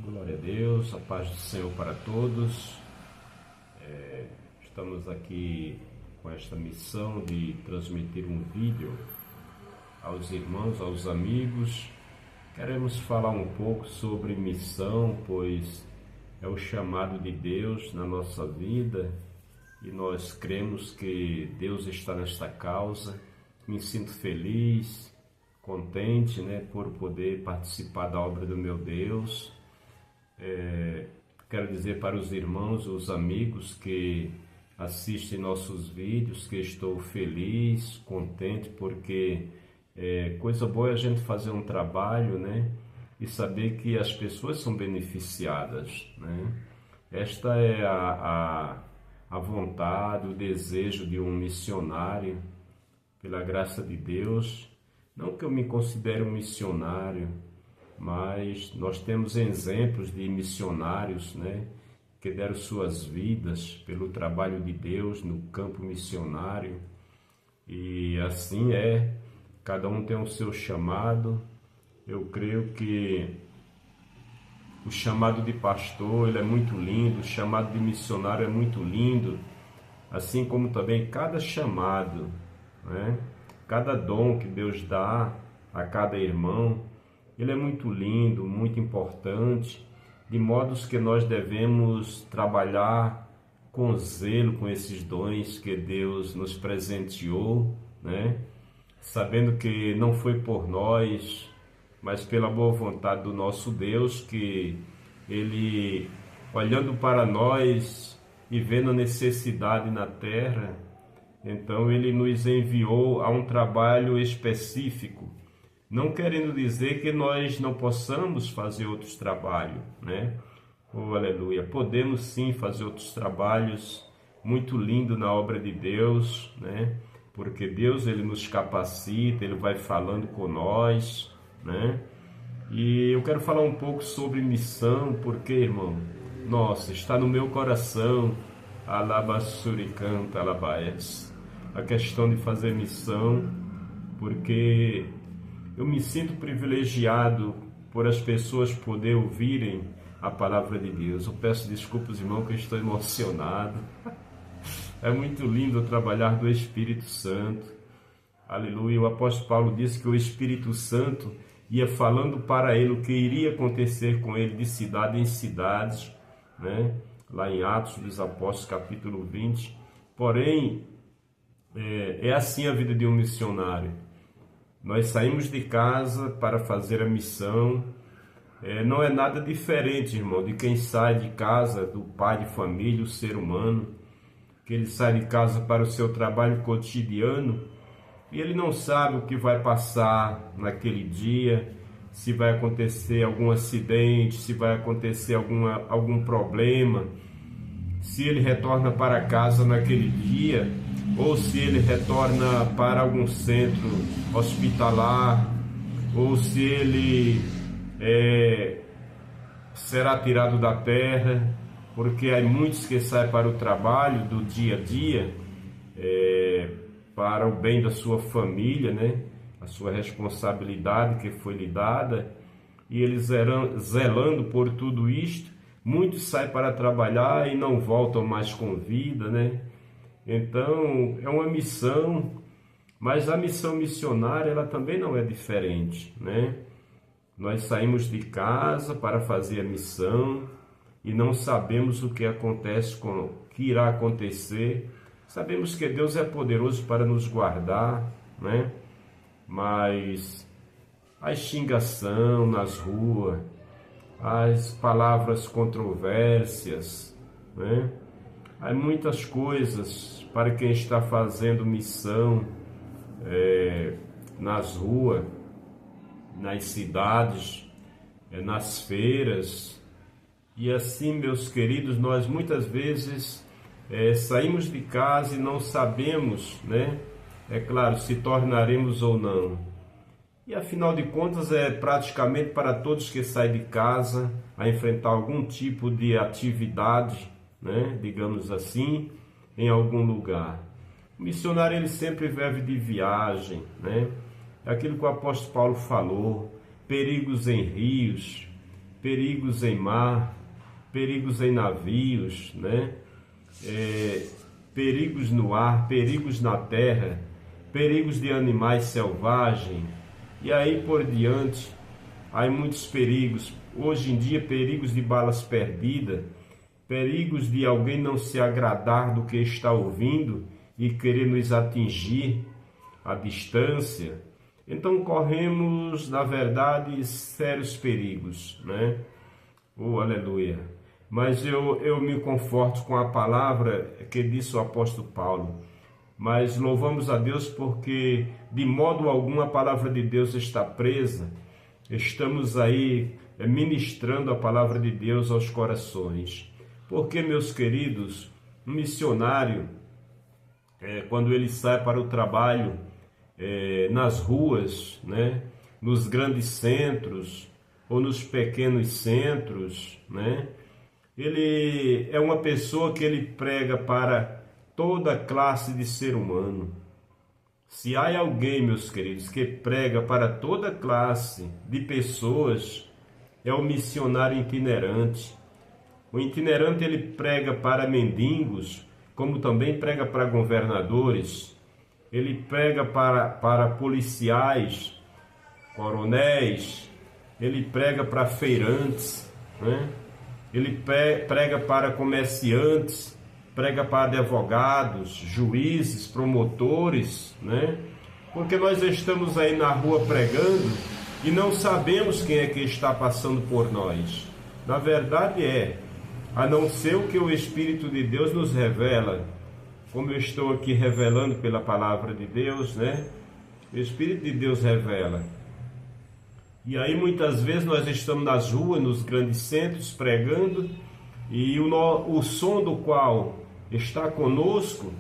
Glória a Deus, a paz do Senhor para todos. Estamos aqui com esta missão de transmitir um vídeo aos irmãos, aos amigos. Queremos falar um pouco sobre missão, pois é o chamado de Deus na nossa vida e nós cremos que Deus está nesta causa. Me sinto feliz, contente, por poder participar da obra do meu Deus. Quero dizer para os irmãos, os amigos que assistem nossos vídeos, que estou feliz, contente, porque coisa boa é a gente fazer um trabalho, e saber que as pessoas são beneficiadas, Esta é a vontade, o desejo de um missionário, pela graça de Deus. Não que eu me considere um missionário, mas nós temos exemplos de missionários, que deram suas vidas pelo trabalho de Deus no campo missionário. E assim cada um tem o seu chamado. Eu creio que o chamado de pastor, ele é muito lindo, o chamado de missionário é muito lindo, assim como também cada chamado, cada dom que Deus dá a cada irmão, ele é muito lindo, muito importante, de modos que nós devemos trabalhar com zelo com esses dons que Deus nos presenteou, sabendo que não foi por nós, mas pela boa vontade do nosso Deus, que Ele, olhando para nós e vendo a necessidade na terra, então Ele nos enviou a um trabalho específico, não querendo dizer que nós não possamos fazer outros trabalhos, Oh, aleluia! Podemos sim fazer outros trabalhos muito lindos na obra de Deus, Porque Deus, Ele nos capacita, Ele vai falando com nós, E eu quero falar um pouco sobre missão, porque, irmão, nossa, está no meu coração, alabassuricanta, alabaias, a questão de fazer missão, porque eu me sinto privilegiado por as pessoas poderem ouvirem a palavra de Deus. Eu peço desculpas, irmão, que eu estou emocionado. É muito lindo trabalhar do Espírito Santo. Aleluia. O apóstolo Paulo disse que o Espírito Santo ia falando para ele o que iria acontecer com ele de cidade em cidade, Lá em Atos dos Apóstolos, capítulo 20. Porém, é assim a vida de um missionário. Nós saímos de casa para fazer a missão. Não é nada diferente, irmão, de quem sai de casa, do pai de família, o ser humano, que ele sai de casa para o seu trabalho cotidiano e ele não sabe o que vai passar naquele dia, se vai acontecer algum acidente, se vai acontecer algum problema, se ele retorna para casa naquele dia, ou se ele retorna para algum centro hospitalar, ou se ele será tirado da terra, porque há muitos que saem para o trabalho do dia a dia, para o bem da sua família, a sua responsabilidade que foi lhe dada, e eles zelando por tudo isto, muitos saem para trabalhar e não voltam mais com vida, Então, é uma missão, mas a missão missionária, ela também não é diferente, Nós saímos de casa para fazer a missão e não sabemos o que acontece, o que irá acontecer. Sabemos que Deus é poderoso para nos guardar, Mas a xingação nas ruas, as palavras controvérsias, Há muitas coisas para quem está fazendo missão nas ruas, nas cidades, nas feiras. E assim, meus queridos, nós muitas vezes saímos de casa e não sabemos, É claro, se tornaremos ou não. E afinal de contas é praticamente para todos que saem de casa a enfrentar algum tipo de atividade, digamos assim, em algum lugar. O missionário, ele sempre vive de viagem, Aquilo que o apóstolo Paulo falou, perigos em rios, perigos em mar, perigos em navios, né? Perigos no ar, perigos na terra, perigos de animais selvagens, e aí por diante. Há muitos perigos, hoje em dia perigos de balas perdidas, perigos de alguém não se agradar do que está ouvindo e querer nos atingir à distância. Então corremos, na verdade, sérios perigos, né? Oh, aleluia! Mas eu me conforto com a palavra que disse o apóstolo Paulo. Mas louvamos a Deus porque de modo algum a palavra de Deus está presa. Estamos aí ministrando a palavra de Deus aos corações. Porque, meus queridos, um missionário, quando ele sai para o trabalho, nas ruas, né, nos grandes centros ou nos pequenos centros, né, ele é uma pessoa que ele prega para toda classe de ser humano. Se há alguém, meus queridos, que prega para toda classe de pessoas, é o missionário itinerante. O itinerante ele prega para mendigos, como também prega para governadores. Ele prega para policiais, coronéis. Ele prega para feirantes, né? Ele prega para comerciantes, prega para advogados, juízes, promotores, né? Porque nós estamos aí na rua pregando e não sabemos quem é que está passando por nós. Na verdade a não ser o que o Espírito de Deus nos revela, como eu estou aqui revelando pela palavra de Deus, né? O Espírito de Deus revela. E aí muitas vezes nós estamos nas ruas, nos grandes centros, pregando, e o som do qual está conosco,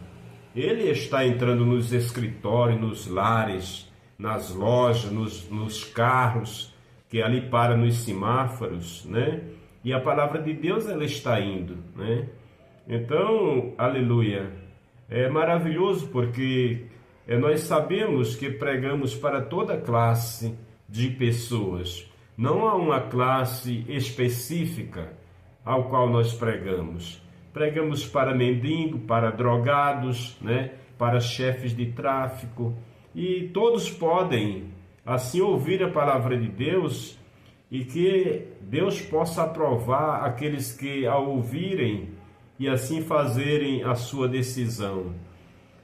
ele está entrando nos escritórios, nos lares, nas lojas, nos carros, que ali para nos semáforos, né? E a palavra de Deus, ela está indo, né? Então, aleluia, é maravilhoso porque nós sabemos que pregamos para toda classe de pessoas. Não há uma classe específica ao qual nós pregamos. Pregamos para mendigo, para drogados, né? Para chefes de tráfico. E todos podem, assim, ouvir a palavra de Deus e que Deus possa aprovar aqueles que a ouvirem e assim fazerem a sua decisão.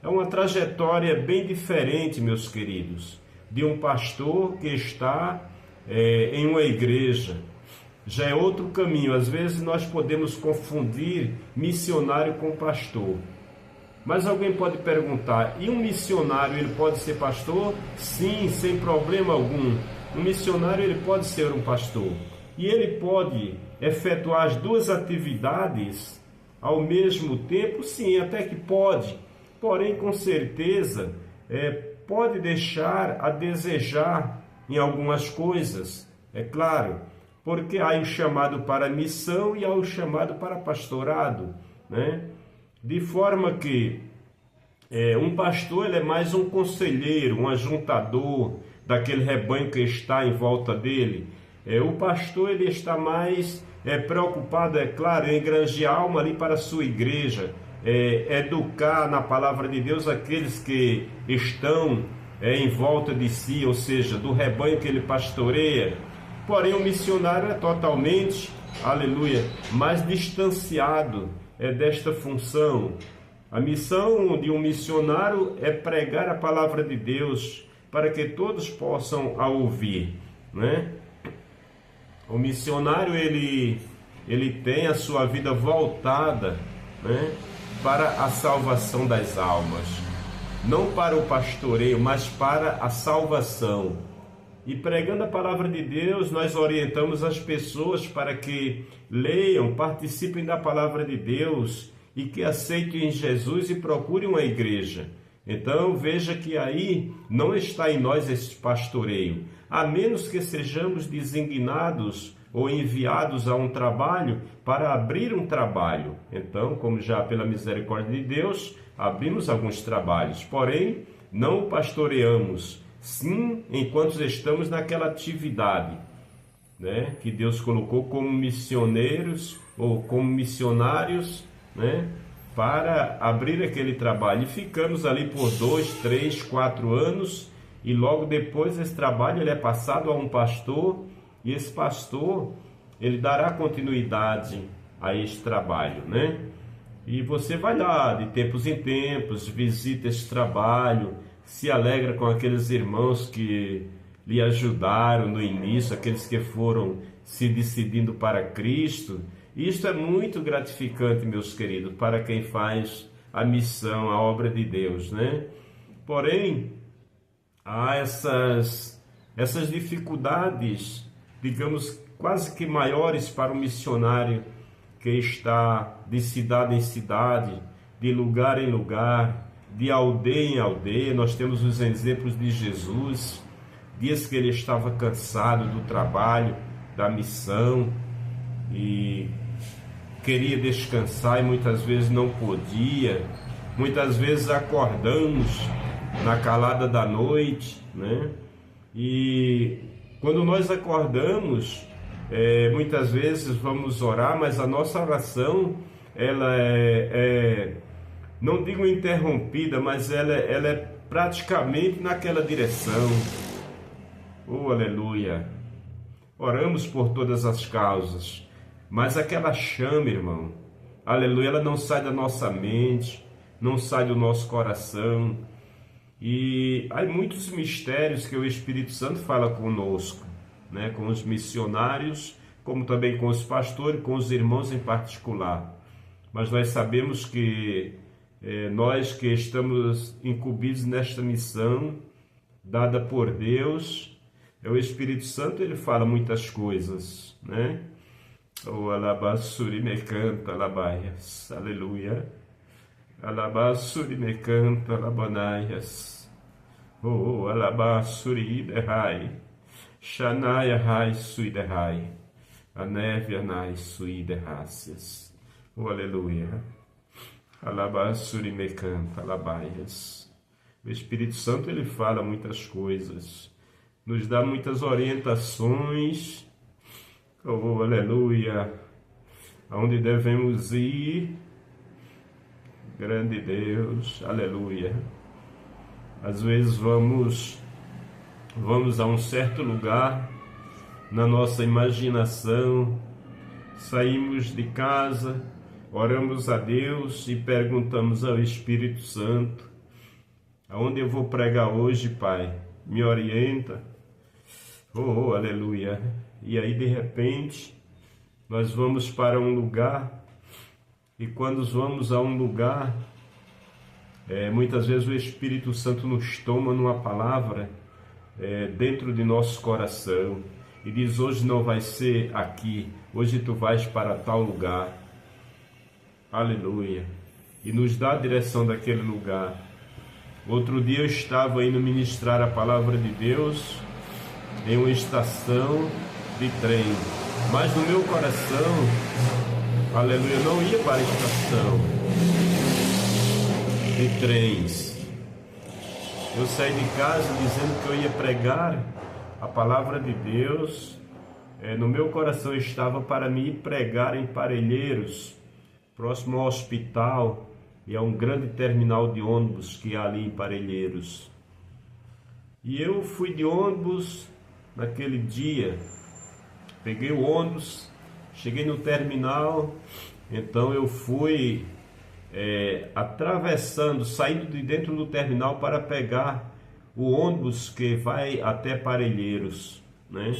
É uma trajetória bem diferente, meus queridos, de um pastor que está em uma igreja. Já é outro caminho. Às vezes nós podemos confundir missionário com pastor. Mas alguém pode perguntar, e um missionário ele pode ser pastor? Sim, sem problema algum. Um missionário ele pode ser um pastor. E ele pode efetuar as duas atividades ao mesmo tempo? Sim, até que pode. Porém, com certeza, pode deixar a desejar em algumas coisas, é claro. Porque há o chamado para missão e há o chamado para pastorado, né? De forma que um pastor ele é mais um conselheiro, um ajuntador daquele rebanho que está em volta dele. O pastor ele está mais preocupado, é claro, em engranjar alma ali para a sua igreja, educar na palavra de Deus aqueles que estão em volta de si, ou seja, do rebanho que ele pastoreia. Porém, o missionário é totalmente, aleluia, mais distanciado desta função. A missão de um missionário é pregar a palavra de Deus para que todos possam a ouvir, né? O missionário ele tem a sua vida voltada, né, para a salvação das almas, não para o pastoreio, mas para a salvação. E pregando a palavra de Deus, nós orientamos as pessoas para que leiam, participem da palavra de Deus e que aceitem Jesus e procurem uma igreja. Então veja que aí não está em nós esse pastoreio, a menos que sejamos designados ou enviados a um trabalho para abrir um trabalho. Então, como já pela misericórdia de Deus, abrimos alguns trabalhos, porém não pastoreamos. Sim, enquanto estamos naquela atividade, né, que Deus colocou como missioneiros ou como missionários, né, para abrir aquele trabalho. E ficamos ali por 2, 3, 4 anos, e logo depois esse trabalho ele é passado a um pastor, e esse pastor ele dará continuidade a esse trabalho, né? E você vai lá de tempos em tempos, visita esse trabalho, se alegra com aqueles irmãos que lhe ajudaram no início, aqueles que foram se decidindo para Cristo. Isto é muito gratificante, meus queridos, para quem faz a missão, a obra de Deus, né? Porém, há essas dificuldades, digamos, quase que maiores para o missionário que está de cidade em cidade, de lugar em lugar, de aldeia em aldeia. Nós temos os exemplos de Jesus, dias que ele estava cansado do trabalho, da missão, e queria descansar e muitas vezes não podia. Muitas vezes acordamos na calada da noite, né? E quando nós acordamos, muitas vezes vamos orar, mas a nossa oração, ela não digo interrompida, mas ela é praticamente naquela direção. Oh, aleluia! Oramos por todas as causas, mas aquela chama, irmão, aleluia, ela não sai da nossa mente, não sai do nosso coração. E há muitos mistérios que o Espírito Santo fala conosco, né? Com os missionários, como também com os pastores, com os irmãos em particular. Mas nós sabemos que nós que estamos incumbidos nesta missão dada por Deus, o Espírito Santo, ele fala muitas coisas, né? O alabassuri me canta, alabaias, aleluia. Alabassuri me canta, alabanaias. Oh, alabassuri derrai. Shanaia rai sui derrai. A neve anai sui derrácias. Oh, aleluia. Alabassuri me canta, alabaias. O Espírito Santo, ele fala muitas coisas, nos dá muitas orientações, oh, aleluia, aonde devemos ir, grande Deus, aleluia. Às vezes vamos a um certo lugar, na nossa imaginação, saímos de casa, oramos a Deus e perguntamos ao Espírito Santo: aonde eu vou pregar hoje, Pai? Me orienta. Oh, aleluia. E aí, de repente, nós vamos para um lugar, e quando vamos a um lugar, muitas vezes o Espírito Santo nos toma numa palavra dentro de nosso coração e diz: hoje não vai ser aqui, hoje tu vais para tal lugar. Aleluia. E nos dá a direção daquele lugar. Outro dia eu estava indo ministrar a palavra de Deus em uma estação de trem, mas no meu coração, aleluia, eu não ia para a estação de trens. Eu saí de casa dizendo que eu ia pregar a palavra de Deus. No meu coração estava para me ir pregar em Parelheiros, próximo ao hospital, e a um grande terminal de ônibus que há ali em Parelheiros. E eu fui de ônibus naquele dia, peguei o ônibus, cheguei no terminal, então eu fui atravessando, saindo de dentro do terminal para pegar o ônibus que vai até Parelheiros, né?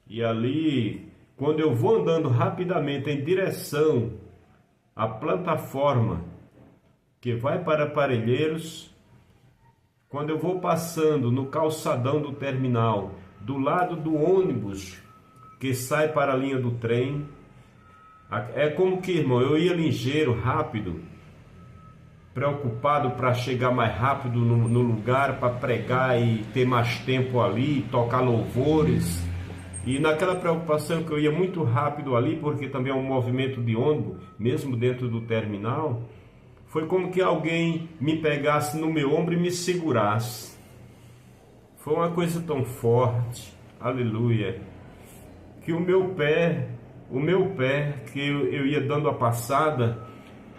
E ali, quando eu vou andando rapidamente em direção à plataforma que vai para Parelheiros, quando eu vou passando no calçadão do terminal, do lado do ônibus que sai para a linha do trem, é como que, irmão, eu ia ligeiro, rápido, preocupado para chegar mais rápido no lugar, para pregar e ter mais tempo ali, tocar louvores. E naquela preocupação que eu ia muito rápido ali, porque também é um movimento de ônibus, mesmo dentro do terminal, foi como que alguém me pegasse no meu ombro e me segurasse. Foi uma coisa tão forte, aleluia. que o meu pé, que eu ia dando a passada,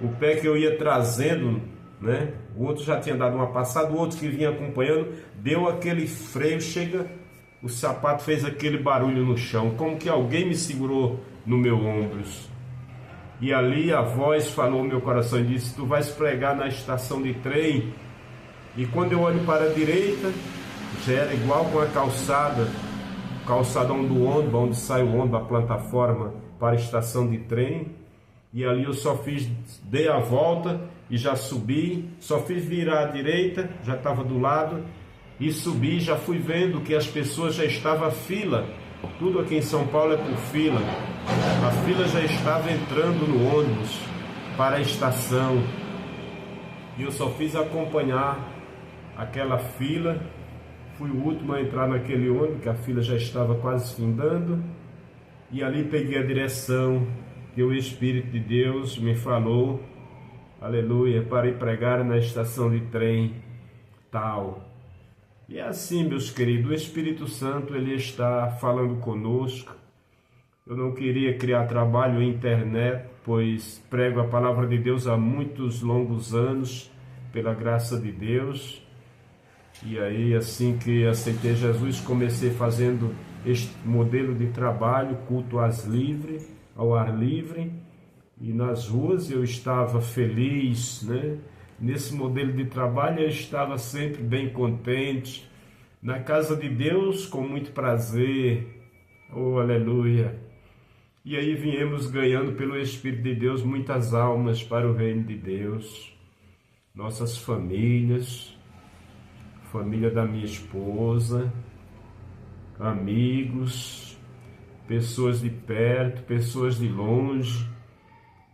o pé que eu ia trazendo, né? O outro já tinha dado uma passada, o outro que vinha acompanhando, deu aquele freio, o sapato fez aquele barulho no chão, como que alguém me segurou no meu ombros. E ali a voz falou no meu coração e disse: tu vais pregar na estação de trem. E quando eu olho para a direita, já era igual com a calçada, o calçadão do ônibus, onde sai o ônibus, a plataforma para a estação de trem. E ali eu só dei a volta e já subi, só fiz virar à direita, já estava do lado, e subi, já fui vendo que as pessoas já estavam à fila. Tudo aqui em São Paulo é por fila. A fila já estava entrando no ônibus para a estação. E eu só fiz acompanhar aquela fila. Fui o último a entrar naquele ônibus, que a fila já estava quase findando. E ali peguei a direção que o Espírito de Deus me falou, aleluia, para ir pregar na estação de trem tal. E é assim, meus queridos, o Espírito Santo, ele está falando conosco. Eu não queria criar trabalho em internet, pois prego a palavra de Deus há muitos longos anos, pela graça de Deus. E aí, assim que aceitei Jesus, comecei fazendo este modelo de trabalho, culto ao ar livre, e nas ruas eu estava feliz, né? Nesse modelo de trabalho eu estava sempre bem contente, na casa de Deus com muito prazer, oh aleluia. E aí viemos ganhando pelo Espírito de Deus muitas almas para o reino de Deus, nossas famílias, família da minha esposa, amigos, pessoas de perto, pessoas de longe,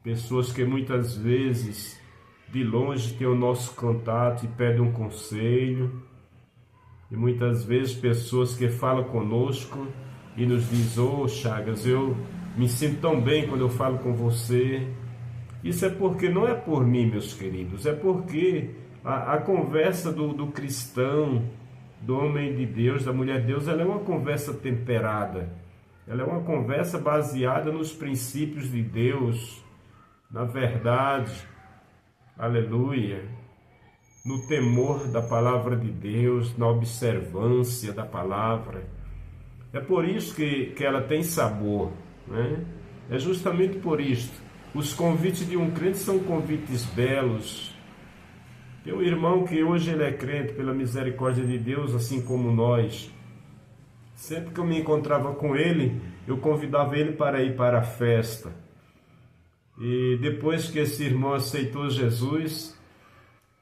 pessoas que muitas vezes de longe têm o nosso contato e pedem um conselho, e muitas vezes pessoas que falam conosco e nos dizem: ô Chagas, eu me sinto tão bem quando eu falo com você. Isso é porque, não é por mim, meus queridos, é porque a conversa do cristão, do homem de Deus, da mulher de Deus, ela é uma conversa temperada, ela é uma conversa baseada nos princípios de Deus, na verdade, aleluia, no temor da palavra de Deus, na observância da palavra. É por isso que ela tem sabor, né? É justamente por isto. Os convites de um crente são convites belos. Tem um irmão que hoje ele é crente pela misericórdia de Deus, assim como nós. Sempre que eu me encontrava com ele, eu convidava ele para ir para a festa. E depois que esse irmão aceitou Jesus,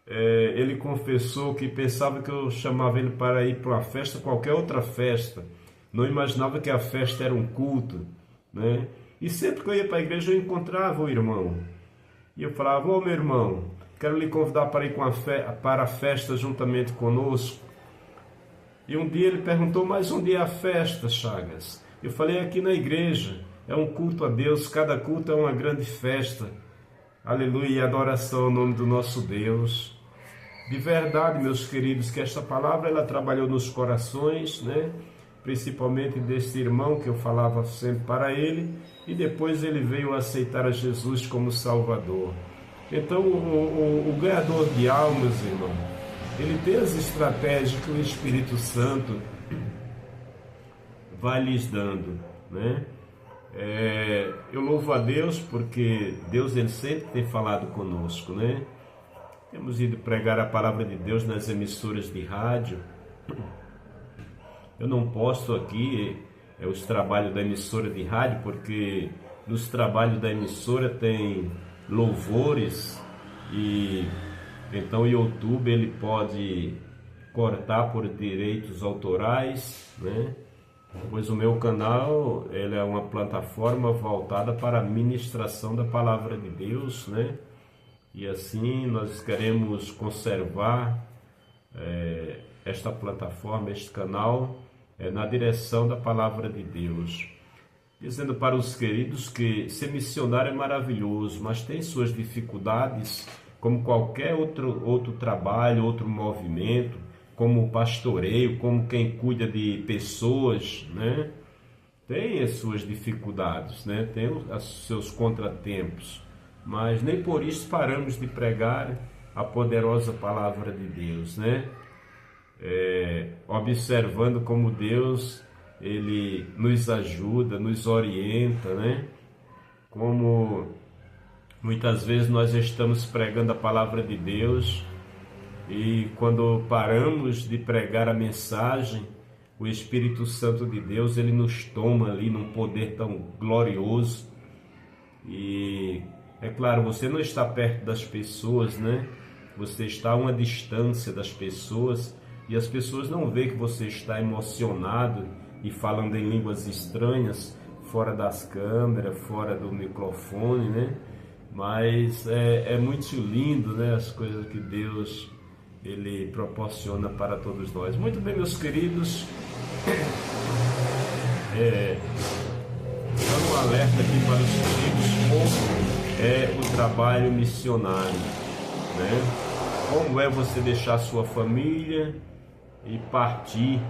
ele confessou que pensava que eu chamava ele para ir para uma festa, qualquer outra festa. Não imaginava que a festa era um culto, né? E sempre que eu ia para a igreja eu encontrava o irmão. E eu falava: ô meu irmão, quero lhe convidar para ir para a festa juntamente conosco. E um dia ele perguntou: mas onde é a festa, Chagas? Eu falei: aqui na igreja. É um culto a Deus, cada culto é uma grande festa. Aleluia, e adoração ao nome do nosso Deus. De verdade, meus queridos, que esta palavra ela trabalhou nos corações, né? Principalmente deste irmão que eu falava sempre para ele, e depois ele veio aceitar a Jesus como Salvador. Então, o ganhador de almas, irmão, ele tem as estratégias que o Espírito Santo vai lhes dando, né? Eu louvo a Deus porque Deus ele sempre tem falado conosco, né? Temos ido pregar a palavra de Deus nas emissoras de rádio. Eu não posto aqui os trabalhos da emissora de rádio, porque nos trabalhos da emissora tem louvores, e então o YouTube ele pode cortar por direitos autorais, né? Pois o meu canal ele é uma plataforma voltada para a ministração da palavra de Deus, né? E assim nós queremos conservar esta plataforma, este canal, na direção da palavra de Deus. Dizendo para os queridos que ser missionário é maravilhoso, mas tem suas dificuldades, como qualquer outro trabalho, outro movimento, como o pastoreio, como quem cuida de pessoas, né? tem as suas dificuldades, né? Tem os seus contratempos, mas nem por isso paramos de pregar a poderosa palavra de Deus, né? Observando como Deus, Ele nos ajuda, nos orienta, né? Como muitas vezes nós estamos pregando a palavra de Deus e quando paramos de pregar a mensagem, o Espírito Santo de Deus, ele nos toma ali num poder tão glorioso. E é claro, você não está perto das pessoas, né? Você está a uma distância das pessoas e as pessoas não veem que você está emocionado e falando em línguas estranhas, fora das câmeras, fora do microfone, né? Mas é muito lindo, né? As coisas que Deus Ele proporciona para todos nós. Muito bem, meus queridos, dando um alerta aqui para os queridos como é o trabalho missionário, né? Como é você deixar sua família e partir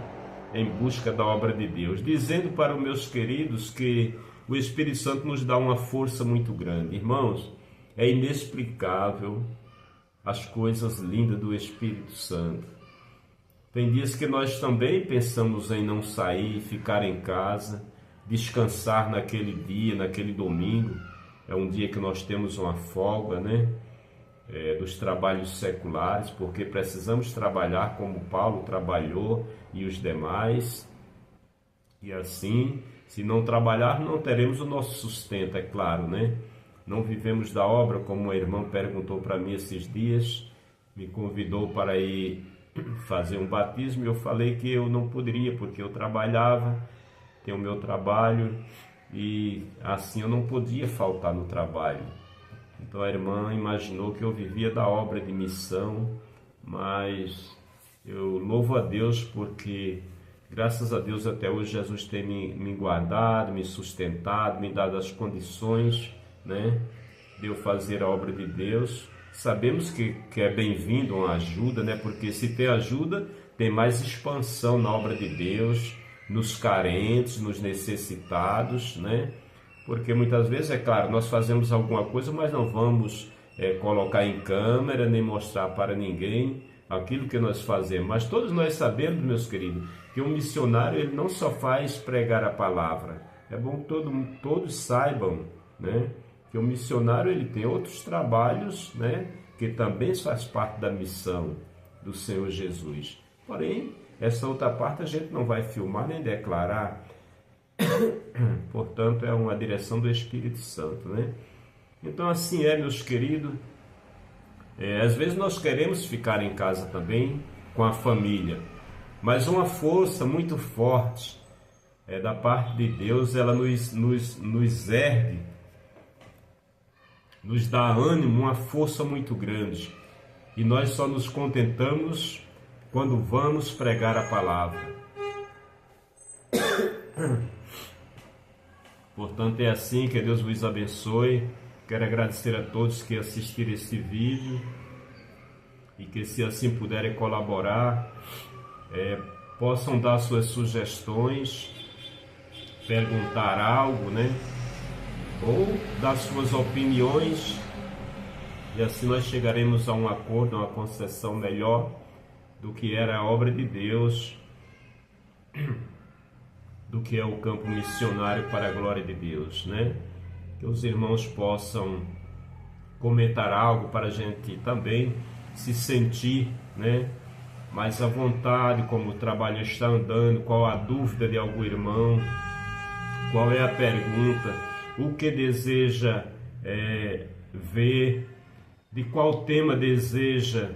em busca da obra de Deus, dizendo para os meus queridos que o Espírito Santo nos dá uma força muito grande. Irmãos, é inexplicável as coisas lindas do Espírito Santo. Tem dias que nós também pensamos em não sair, ficar em casa, descansar naquele dia, naquele domingo. É um dia que nós temos uma folga, né? Dos trabalhos seculares, porque precisamos trabalhar como Paulo trabalhou e os demais. E assim, se não trabalhar, não teremos o nosso sustento, é claro, né? Não vivemos da obra, como uma irmã perguntou para mim esses dias, me convidou para ir fazer um batismo e eu falei que eu não poderia, porque eu trabalhava, tenho o meu trabalho e assim eu não podia faltar no trabalho. Então a irmã imaginou que eu vivia da obra de missão, mas eu louvo a Deus porque, graças a Deus, até hoje Jesus tem me guardado, me sustentado, me dado as condições, né, de eu fazer a obra de Deus. Sabemos que é bem-vindo uma ajuda, né, porque se tem ajuda, tem mais expansão na obra de Deus, nos carentes, nos necessitados, né? Porque muitas vezes, é claro, nós fazemos alguma coisa, mas não vamos colocar em câmera, nem mostrar para ninguém aquilo que nós fazemos. Mas todos nós sabemos, meus queridos, que um missionário ele não só faz pregar a palavra. É bom que todos saibam, né, que o missionário ele tem outros trabalhos, né, que também faz parte da missão do Senhor Jesus. Porém, essa outra parte a gente não vai filmar nem declarar. Portanto, é uma direção do Espírito Santo, né? Então, assim meus queridos. Às vezes nós queremos ficar em casa também com a família, mas uma força muito forte da parte de Deus, ela nos ergue, nos dá ânimo, uma força muito grande. E nós só nos contentamos quando vamos pregar a palavra. Portanto, é assim, que Deus vos abençoe. Quero agradecer a todos que assistiram esse vídeo e que, se assim puderem colaborar, possam dar suas sugestões, perguntar algo, né? Ou dar suas opiniões, e assim nós chegaremos a um acordo, a uma concepção melhor do que era a obra de Deus, do que é o campo missionário para a glória de Deus, né? Que os irmãos possam comentar algo para a gente também se sentir, né, mais à vontade, como o trabalho está andando, qual a dúvida de algum irmão, qual é a pergunta, o que deseja ver, de qual tema deseja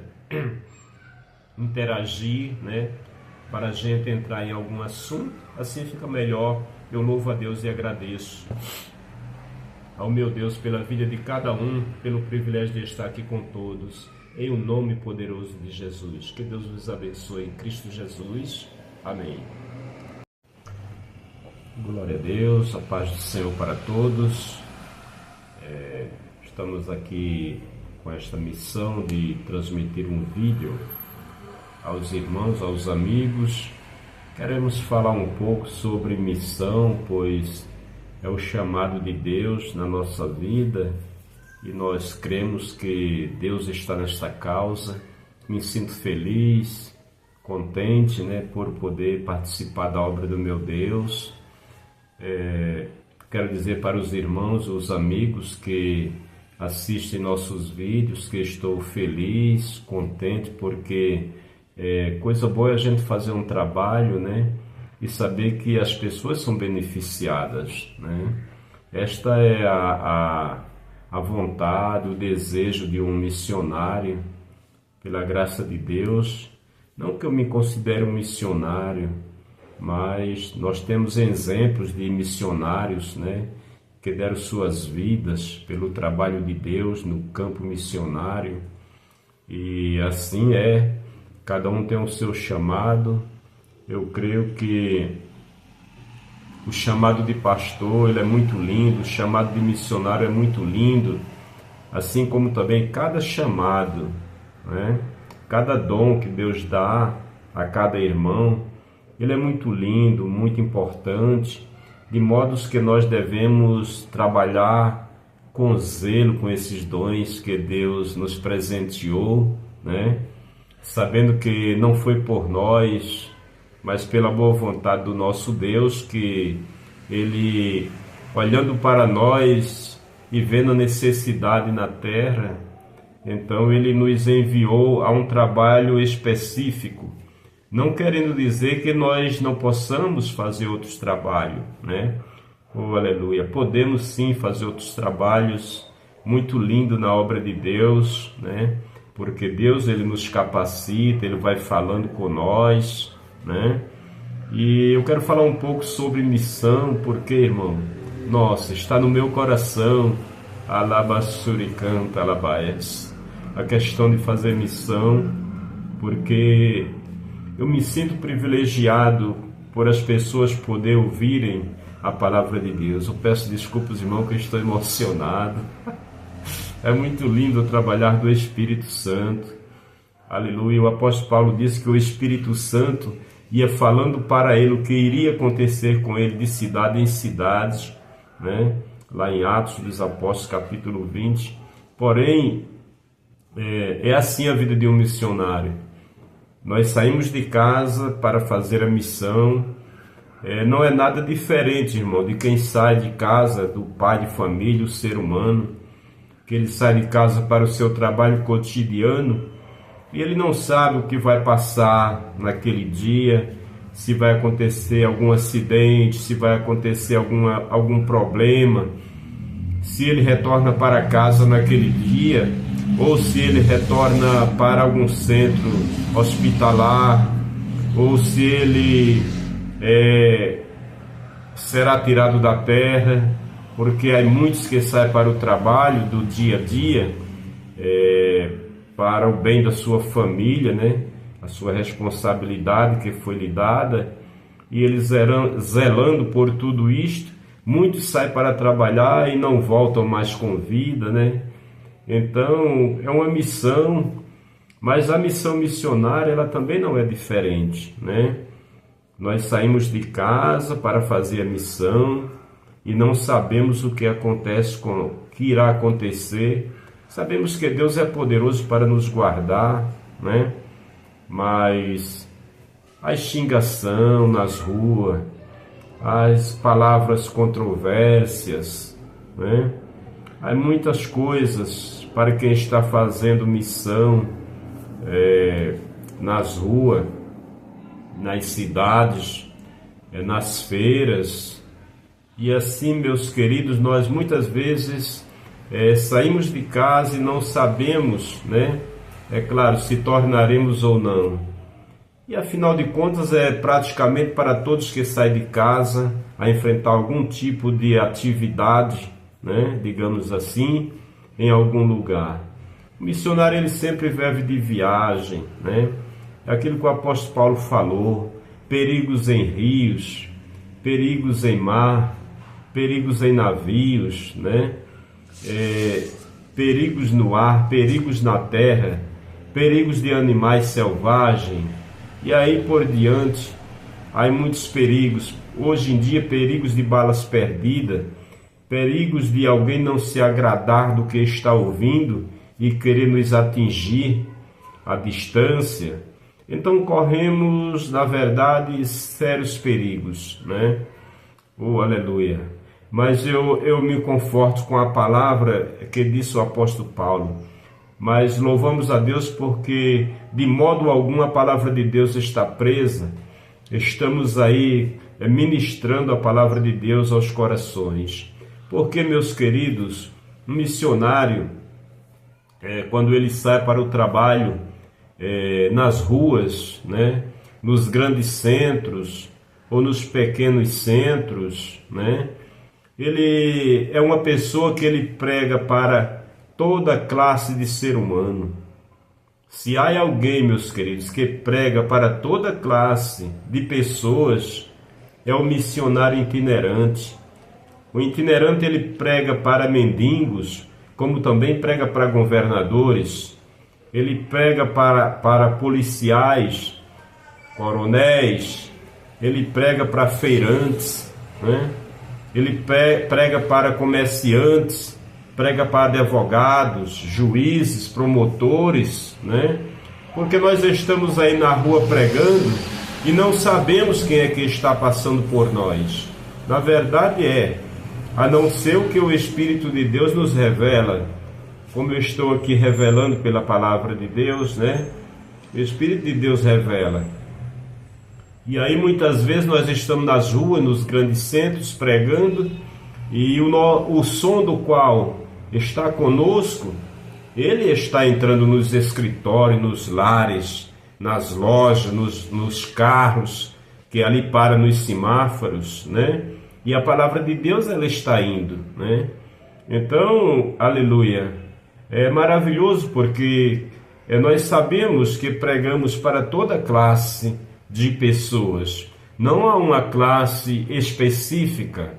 interagir, né, para a gente entrar em algum assunto. Assim fica melhor. Eu louvo a Deus e agradeço ao meu Deus pela vida de cada um, pelo privilégio de estar aqui com todos, em o nome poderoso de Jesus. Que Deus vos abençoe em Cristo Jesus. Amém. Glória a Deus, a paz do Senhor para todos. Estamos aqui com esta missão de transmitir um vídeo aos irmãos, aos amigos, Queremos falar um pouco sobre missão, pois é o chamado de Deus na nossa vida e nós cremos que Deus está nesta causa. Me sinto feliz, contente, por poder participar da obra do meu Deus. Quero dizer para os irmãos, os amigos que assistem nossos vídeos, que estou feliz, contente, porque coisa boa é a gente fazer um trabalho, e saber que as pessoas são beneficiadas, Esta é a vontade, o desejo de um missionário, pela graça de Deus. Não que eu me considere um missionário, mas nós temos exemplos de missionários, que deram suas vidas pelo trabalho de Deus no campo missionário. E assim cada um tem o seu chamado. Eu creio que o chamado de pastor, ele é muito lindo, o chamado de missionário é muito lindo, assim como também cada chamado, cada dom que Deus dá a cada irmão, ele é muito lindo, muito importante, de modos que nós devemos trabalhar com zelo com esses dons que Deus nos presenteou, sabendo que não foi por nós, mas pela boa vontade do nosso Deus, que Ele, olhando para nós e vendo a necessidade na terra, então Ele nos enviou a um trabalho específico, não querendo dizer que nós não possamos fazer outros trabalhos, Oh, aleluia! Podemos sim fazer outros trabalhos muito lindos na obra de Deus, Porque Deus, Ele nos capacita, Ele vai falando com nós, E eu quero falar um pouco sobre missão, porque, irmão, nossa, está no meu coração, alabasuricanta, alabaias, a questão de fazer missão, porque eu me sinto privilegiado por as pessoas poderem ouvirem a palavra de Deus. Eu peço desculpas, irmão, que eu estou emocionado. É muito lindo trabalhar do Espírito Santo. Aleluia. O apóstolo Paulo disse que o Espírito Santo ia falando para ele o que iria acontecer com ele de cidade em cidades, Lá em Atos dos Apóstolos, capítulo 20. Porém, é assim a vida de um missionário. Nós saímos de casa para fazer a missão. Não é nada diferente, irmão, de quem sai de casa, do pai de família, o ser humano, que ele sai de casa para o seu trabalho cotidiano e ele não sabe o que vai passar naquele dia, se vai acontecer algum acidente, se vai acontecer algum problema, se ele retorna para casa naquele dia ou se ele retorna para algum centro hospitalar, ou se ele será tirado da terra, porque há muitos que saem para o trabalho do dia a dia, para o bem da sua família, a sua responsabilidade que foi lhe dada, e eles zelando por tudo isto, muitos saem para trabalhar e não voltam mais com vida, Então, é uma missão, mas a missão missionária, ela também não é diferente, Nós saímos de casa para fazer a missão e não sabemos o que acontece, o que irá acontecer. Sabemos que Deus é poderoso para nos guardar, Mas a xingação nas ruas, as palavras controvérsias, Há muitas coisas para quem está fazendo missão nas ruas, nas cidades, nas feiras. E assim, meus queridos, nós muitas vezes saímos de casa e não sabemos, é claro, se tornaremos ou não. E afinal de contas é praticamente para todos que saem de casa a enfrentar algum tipo de atividade, digamos assim, em algum lugar. O missionário, ele sempre vive de viagem, É aquilo que o apóstolo Paulo falou: perigos em rios, perigos em mar, perigos em navios, perigos no ar, perigos na terra, perigos de animais selvagens, e aí por diante. há muitos perigos. Hoje em dia, perigos de balas perdidas, perigos de alguém não se agradar do que está ouvindo e querer nos atingir à distância. Então corremos, na verdade, sérios perigos, né? Oh, aleluia! Mas eu me conforto com a palavra que disse o apóstolo Paulo. Mas louvamos a Deus porque de modo algum a palavra de Deus está presa. Estamos aí ministrando a palavra de Deus aos corações. Porque, meus queridos, um missionário, quando ele sai para o trabalho, nas ruas, né, nos grandes centros ou nos pequenos centros, né, ele é uma pessoa que ele prega para toda classe de ser humano. Se há alguém, meus queridos, que prega para toda classe de pessoas, é o missionário itinerante. O itinerante ele prega para mendigos, como também prega para governadores. Ele prega para policiais, coronéis, ele prega para feirantes, né? Ele prega para comerciantes, prega para advogados, juízes, promotores, né? Porque nós estamos aí na rua pregando e não sabemos quem é que está passando por nós. Na verdade a não ser o que o Espírito de Deus nos revela, como eu estou aqui revelando pela palavra de Deus, né? O Espírito de Deus revela. E aí muitas vezes nós estamos nas ruas, nos grandes centros, pregando, e o som do qual está conosco, ele está entrando nos escritórios, nos lares, nas lojas, nos carros, que ali para nos semáforos, né? E a palavra de Deus, ela está indo, né? Então, aleluia, é maravilhoso porque nós sabemos que pregamos para toda classe de pessoas. Não há uma classe específica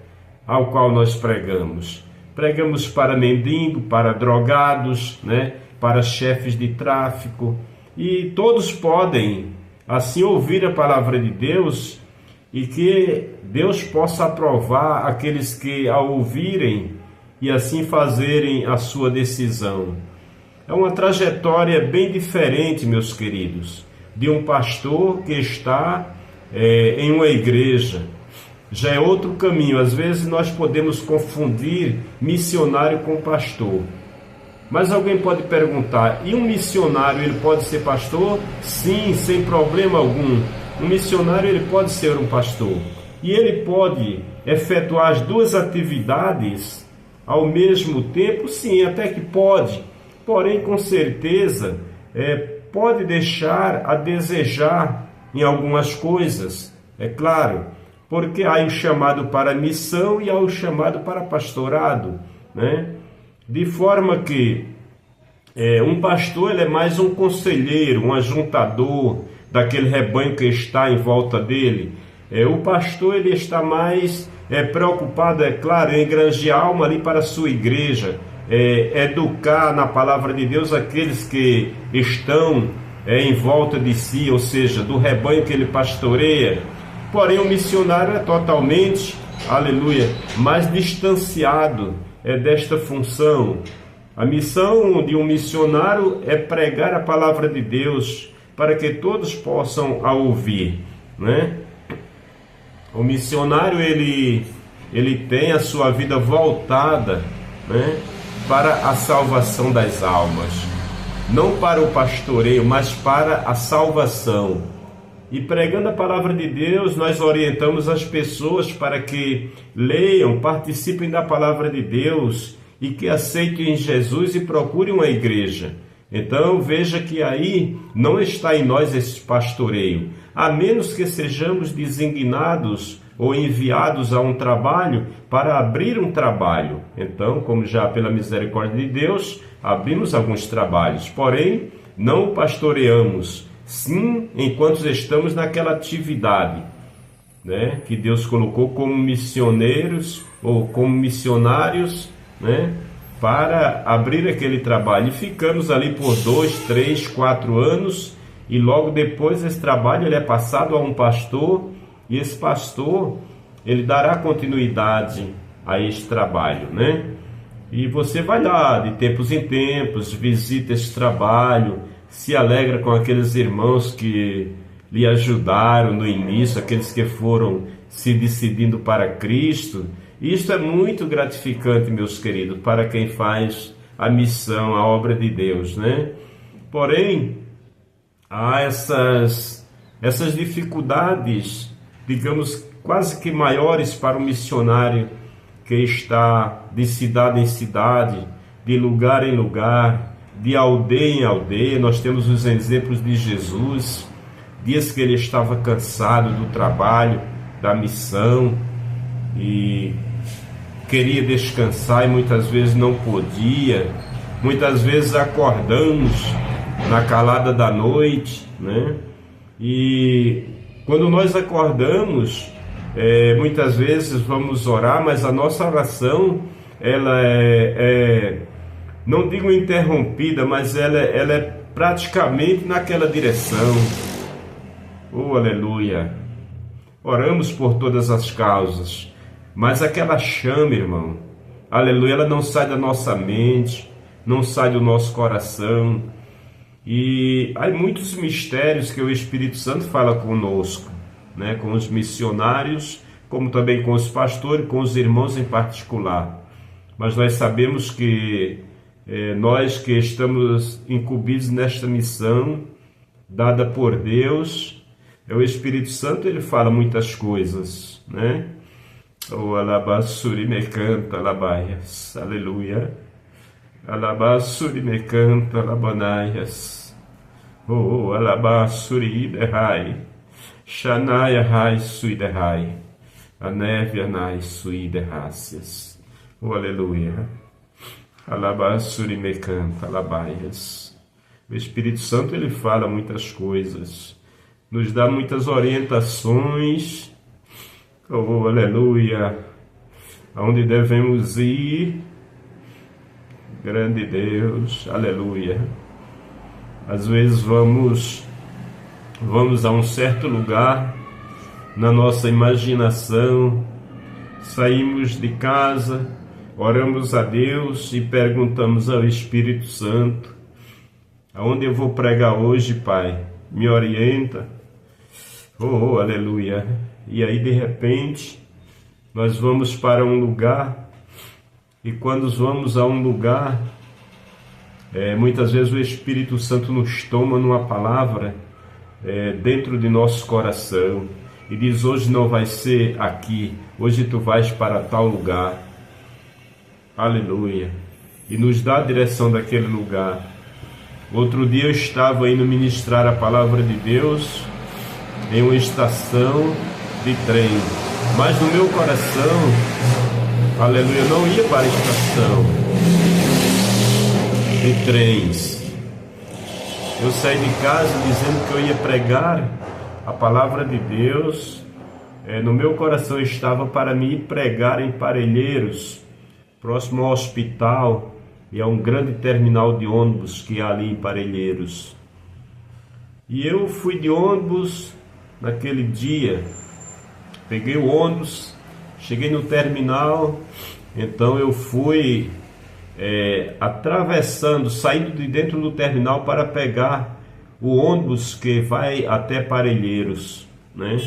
ao qual nós pregamos. Pregamos para mendigo, para drogados, né? Para chefes de tráfico. E todos podem, assim, ouvir a palavra de Deus e que Deus possa aprovar aqueles que a ouvirem e assim fazerem a sua decisão. É uma trajetória bem diferente, meus queridos, de um pastor que está em uma igreja. Já é outro caminho. Às vezes nós podemos confundir missionário com pastor. Mas alguém pode perguntar, e um missionário, ele pode ser pastor? Sim, sem problema algum. Um missionário, ele pode ser um pastor. E ele pode efetuar as duas atividades ao mesmo tempo? Sim, até que pode. Porém, com certeza, pode deixar a desejar em algumas coisas. É claro, porque há o chamado para missão e há o chamado para pastorado, né? De forma que um pastor ele é mais um conselheiro, um ajuntador daquele rebanho que está em volta dele. O pastor ele está mais preocupado, é claro, em engranjar alma ali para a sua igreja, educar na palavra de Deus aqueles que estão em volta de si, ou seja, do rebanho que ele pastoreia. Porém, o missionário é totalmente, aleluia, mais distanciado desta função. A missão de um missionário é pregar a palavra de Deus para que todos possam a ouvir, né? O missionário ele tem a sua vida voltada, né, para a salvação das almas, não para o pastoreio, mas para a salvação. E pregando a palavra de Deus, nós orientamos as pessoas para que leiam, participem da palavra de Deus e que aceitem Jesus e procurem uma igreja. Então veja que aí não está em nós esse pastoreio, a menos que sejamos designados ou enviados a um trabalho para abrir um trabalho. Então, como já pela misericórdia de Deus, abrimos alguns trabalhos, porém não pastoreamos. Sim, enquanto estamos naquela atividade, né, que Deus colocou como missioneiros ou como missionários, né, para abrir aquele trabalho. E ficamos ali por 2, 3, 4 anos e logo depois esse trabalho ele é passado a um pastor E esse pastor, ele dará continuidade a este trabalho, né? E você vai lá de tempos em tempos, visita esse trabalho, se alegra com aqueles irmãos que lhe ajudaram no início, aqueles que foram se decidindo para Cristo. E isso é muito gratificante, meus queridos, para quem faz a missão, a obra de Deus, né? Porém, há essas dificuldades, digamos, quase que maiores para o missionário que está de cidade em cidade, de lugar em lugar, de aldeia em aldeia. Nós temos os exemplos de Jesus, dias que ele estava cansado do trabalho, da missão, e queria descansar e muitas vezes não podia. Muitas vezes acordamos na calada da noite, né? E quando nós acordamos, muitas vezes vamos orar, mas a nossa oração, ela não digo interrompida, mas ela é praticamente naquela direção. Oh, aleluia! Oramos por todas as causas, mas aquela chama, irmão, aleluia, ela não sai da nossa mente, não sai do nosso coração. E há muitos mistérios que o Espírito Santo fala conosco, né? Com os missionários, como também com os pastores, com os irmãos em particular. Mas nós sabemos que nós que estamos incumbidos nesta missão dada por Deus, o Espírito Santo, ele fala muitas coisas, né? O alabassuri me canta, alabaias, aleluia. Alabassuri me canta, alabanaias. Oh, alabassuri derrai. Shanaya rai sui derrai. A neve anai sui derrácias. Oh, aleluia. Alabassuri me canta, alabaias. O Espírito Santo, ele fala muitas coisas, nos dá muitas orientações. Oh, aleluia, aonde devemos ir, grande Deus, aleluia. Às vezes vamos a um certo lugar, na nossa imaginação, saímos de casa, oramos a Deus e perguntamos ao Espírito Santo: aonde eu vou pregar hoje, Pai? Me orienta. Oh, aleluia. E aí, de repente, nós vamos para um lugar, e quando vamos a um lugar, muitas vezes o Espírito Santo nos toma numa palavra dentro de nosso coração e diz: hoje não vai ser aqui, hoje tu vais para tal lugar. Aleluia. E nos dá a direção daquele lugar. Outro dia eu estava indo ministrar a palavra de Deus em uma estação de trem, mas no meu coração, aleluia, eu não ia para a estação de trens. Eu saí de casa dizendo que eu ia pregar a palavra de Deus. No meu coração estava para me ir pregar em Parelheiros, próximo ao hospital, e a um grande terminal de ônibus que há ali em Parelheiros. E eu fui de ônibus naquele dia, peguei o ônibus, cheguei no terminal, então eu fui atravessando, saindo de dentro do terminal para pegar o ônibus que vai até Parelheiros, né?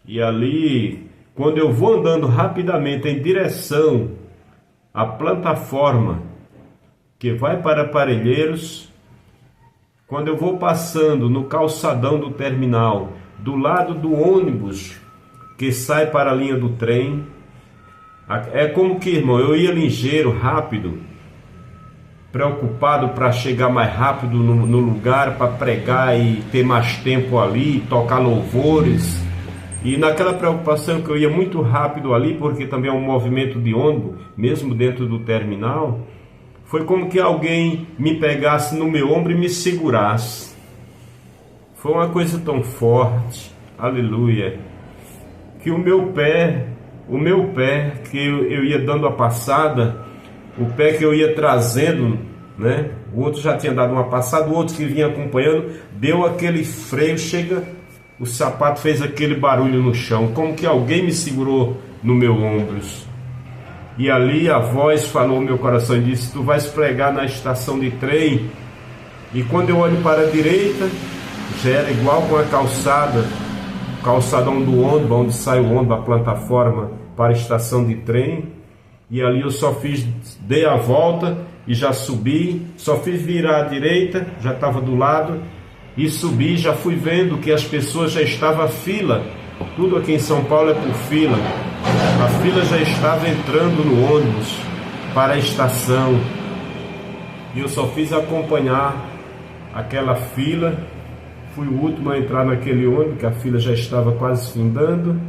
E ali, quando eu vou andando rapidamente em direção à plataforma que vai para Parelheiros, quando eu vou passando no calçadão do terminal, do lado do ônibus que sai para a linha do trem, é como que, irmão, eu ia ligeiro, rápido, preocupado para chegar mais rápido no lugar, para pregar e ter mais tempo ali, tocar louvores. E naquela preocupação que eu ia muito rápido ali, porque também é um movimento de ônibus, mesmo dentro do terminal, foi como que alguém me pegasse no meu ombro e me segurasse. Foi uma coisa tão forte, aleluia, que o meu pé que eu ia dando a passada, o pé que eu ia trazendo, né? O outro já tinha dado uma passada, o outro que vinha acompanhando, deu aquele freio, chega, o sapato fez aquele barulho no chão, como que alguém me segurou no meu ombros. E ali a voz falou no meu coração e disse: tu vais pregar na estação de trem. E quando eu olho para a direita, já era igual com a calçada, o calçadão do ônibus, onde sai o ônibus, a plataforma para a estação de trem. E ali eu só dei a volta e já subi, só fiz virar à direita, já estava do lado, e subi, já fui vendo que as pessoas já estavam à fila. Tudo aqui em São Paulo é por fila. A fila já estava entrando no ônibus para a estação. E eu só fiz acompanhar aquela fila. Fui o último a entrar naquele ônibus, que a fila já estava quase findando.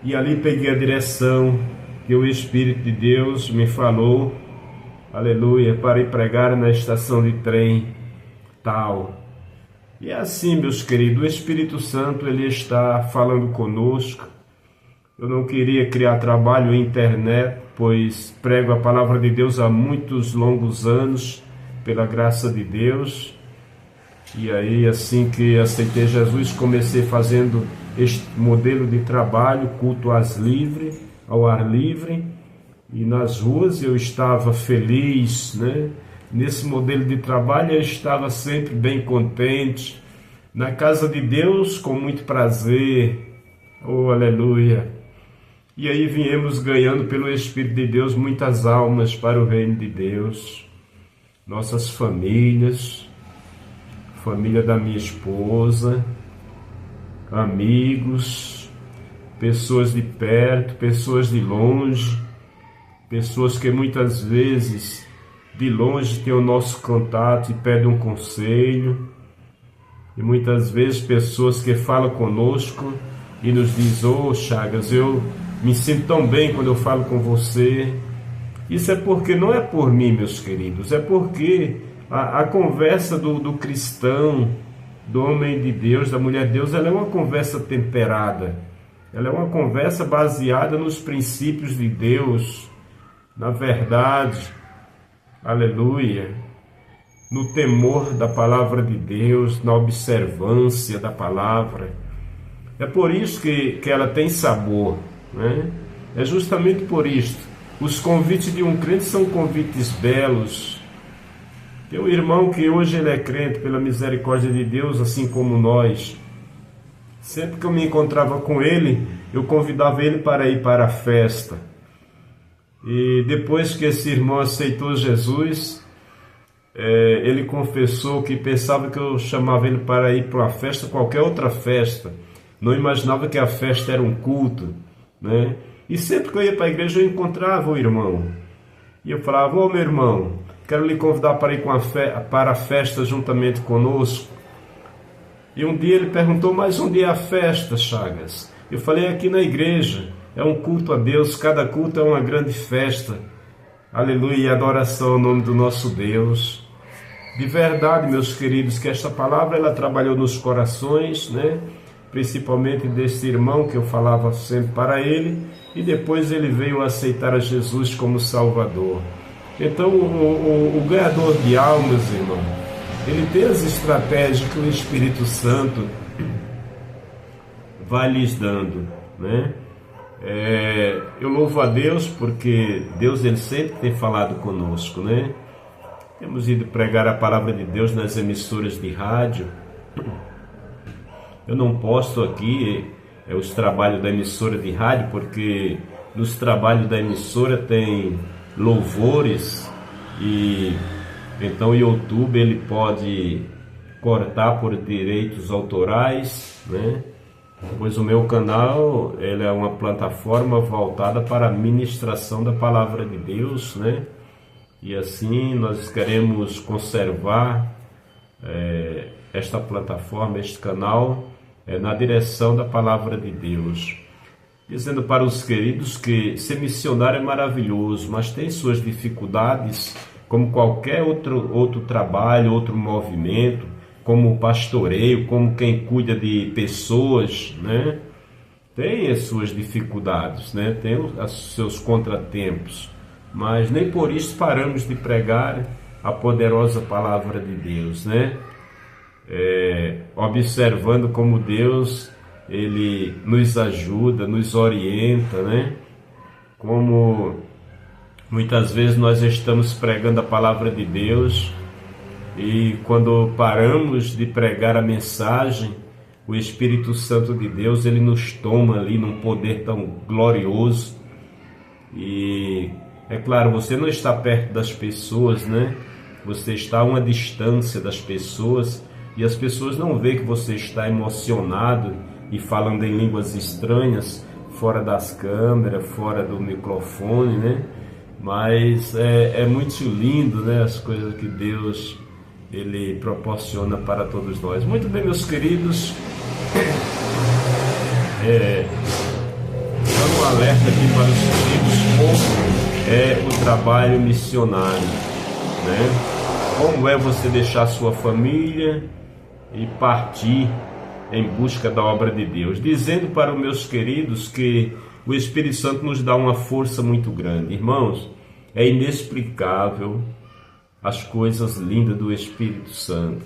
E ali peguei a direção que o Espírito de Deus me falou, aleluia, para ir pregar na estação de trem tal. E é assim, meus queridos, o Espírito Santo, ele está falando conosco. Eu não queria criar trabalho em internet, pois prego a palavra de Deus há muitos longos anos, pela graça de Deus. E aí, assim que aceitei Jesus, comecei fazendo este modelo de trabalho, culto ao ar livre, e nas ruas eu estava feliz, né? Nesse modelo de trabalho eu estava sempre bem contente, na casa de Deus com muito prazer, oh aleluia. E aí viemos ganhando pelo Espírito de Deus muitas almas para o reino de Deus, nossas famílias, família da minha esposa, amigos, pessoas de perto, pessoas de longe, pessoas que muitas vezes de longe têm o nosso contato e pedem um conselho, e muitas vezes pessoas que falam conosco e nos dizem: ô Chagas, eu me sinto tão bem quando eu falo com você. Isso é porque não é por mim, meus queridos, é porque a conversa do cristão, do homem de Deus, da mulher de Deus, ela é uma conversa temperada, ela é uma conversa baseada nos princípios de Deus, na verdade, aleluia, no temor da palavra de Deus, na observância da palavra. É por isso que ela tem sabor, né? É justamente por isto. Os convites de um crente são convites belos. Tem um irmão que hoje ele é crente pela misericórdia de Deus, assim como nós. Sempre que eu me encontrava com ele, eu convidava ele para ir para a festa. E depois que esse irmão aceitou Jesus, ele confessou que pensava que eu chamava ele para ir para uma festa, qualquer outra festa. Não imaginava que a festa era um culto, né? E sempre que eu ia para a igreja eu encontrava o irmão. E eu falava: ô meu irmão, quero lhe convidar para ir para a festa juntamente conosco. E um dia ele perguntou: mas onde é a festa, Chagas? Eu falei: aqui na igreja. É um culto a Deus, cada culto é uma grande festa. Aleluia, e adoração ao nome do nosso Deus. De verdade, meus queridos, que esta palavra ela trabalhou nos corações, né? Principalmente desse irmão que eu falava sempre para ele, e depois ele veio aceitar a Jesus como Salvador. Então, o ganhador de almas, irmão, ele tem as estratégias que o Espírito Santo vai lhes dando, né? Eu louvo a Deus porque Deus ele sempre tem falado conosco, né? Temos ido pregar a palavra de Deus nas emissoras de rádio. Eu não posto aqui os trabalhos da emissora de rádio, porque nos trabalhos da emissora tem louvores, e então o YouTube ele pode cortar por direitos autorais, né? Pois o meu canal ele é uma plataforma voltada para a ministração da palavra de Deus, né? E assim nós queremos conservar esta plataforma, este canal, na direção da palavra de Deus. Dizendo para os queridos que ser missionário é maravilhoso, mas tem suas dificuldades, como qualquer outro trabalho, outro movimento, como o pastoreio, como quem cuida de pessoas, né? Tem as suas dificuldades, né? Tem os seus contratempos, mas nem por isso paramos de pregar a poderosa palavra de Deus, né? observando como Deus, Ele nos ajuda, nos orienta, né? Como muitas vezes nós estamos pregando a palavra de Deus e quando paramos de pregar a mensagem, o Espírito Santo de Deus, Ele nos toma ali num poder tão glorioso. E é claro, você não está perto das pessoas, né? Você está a uma distância das pessoas e as pessoas não veem que você está emocionado e falando em línguas estranhas, fora das câmeras, fora do microfone, né? Mas é muito lindo, né? As coisas que Deus, Ele proporciona para todos nós. Muito bem, meus queridos, dando um alerta aqui para os queridos, como é o trabalho missionário, né? Como é você deixar sua família e partir em busca da obra de Deus, dizendo para os meus queridos que o Espírito Santo nos dá uma força muito grande. Irmãos, é inexplicável as coisas lindas do Espírito Santo.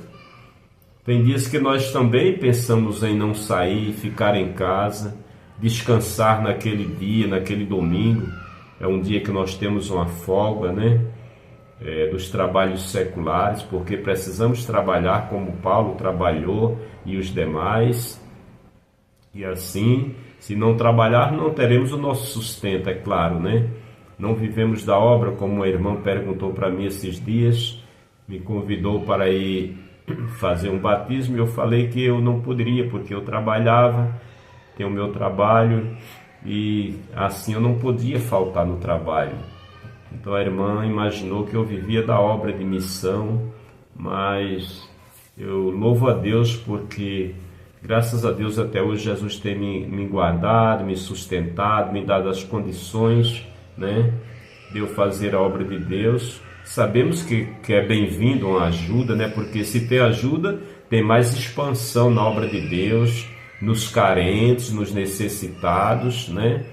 Tem dias que nós também pensamos em não sair, ficar em casa, descansar naquele dia, naquele domingo. É um dia que nós temos uma folga, né? Dos trabalhos seculares, porque precisamos trabalhar como Paulo trabalhou e os demais. E assim, se não trabalhar, não teremos o nosso sustento, é claro, né? Não vivemos da obra, como uma irmã perguntou para mim esses dias, me convidou para ir fazer um batismo e eu falei que eu não poderia, porque eu trabalhava, tenho o meu trabalho e assim eu não podia faltar no trabalho. Então a irmã imaginou que eu vivia da obra de missão, mas eu louvo a Deus porque, graças a Deus, até hoje Jesus tem me guardado, me sustentado, me dado as condições, né, de eu fazer a obra de Deus. Sabemos que é bem-vindo uma ajuda, né, porque se tem ajuda, tem mais expansão na obra de Deus, nos carentes, nos necessitados, né?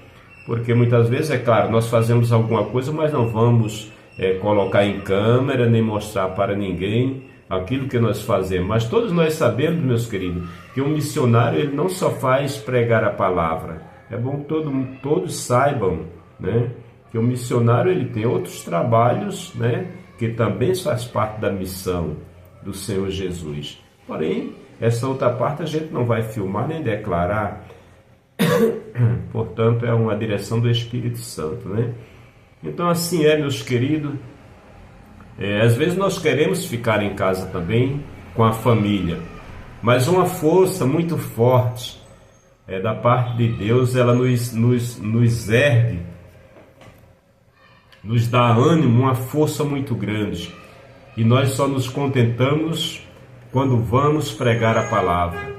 Porque muitas vezes, é claro, nós fazemos alguma coisa, mas não vamos colocar em câmera, nem mostrar para ninguém aquilo que nós fazemos. Mas todos nós sabemos, meus queridos, que um missionário ele não só faz pregar a palavra. É bom que todos saibam, né, que o missionário ele tem outros trabalhos, né, que também faz parte da missão do Senhor Jesus. Porém, essa outra parte a gente não vai filmar nem declarar. Portanto, é uma direção do Espírito Santo, né? Então, assim meus queridos. Às vezes nós queremos ficar em casa também com a família, mas uma força muito forte da parte de Deus, ela nos ergue, nos dá ânimo, uma força muito grande. E nós só nos contentamos quando vamos pregar a palavra.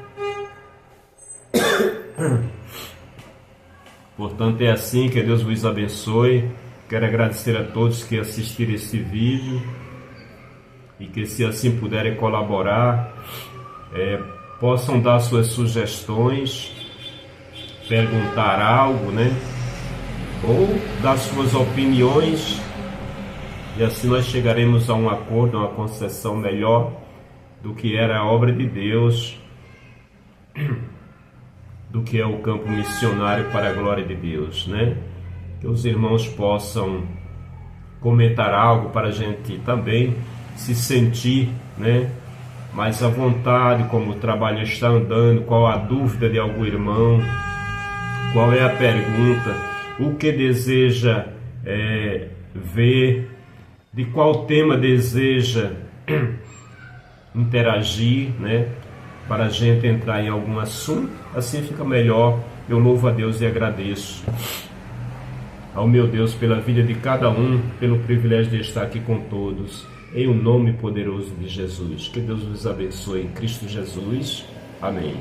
Portanto, é assim, que Deus vos abençoe. Quero agradecer a todos que assistiram esse vídeo e que, se assim puderem colaborar, possam dar suas sugestões, perguntar algo, né? Ou dar suas opiniões, e assim nós chegaremos a um acordo, a uma concessão melhor do que era a obra de Deus, do que é o campo missionário para a glória de Deus, né? Que os irmãos possam comentar algo para a gente também se sentir, né, mais à vontade, como o trabalho está andando, qual a dúvida de algum irmão, qual é a pergunta, o que deseja ver, de qual tema deseja interagir, né, para a gente entrar em algum assunto, assim fica melhor. Eu louvo a Deus e agradeço ao meu Deus pela vida de cada um, pelo privilégio de estar aqui com todos, em o nome poderoso de Jesus. Que Deus vos abençoe em Cristo Jesus. Amém.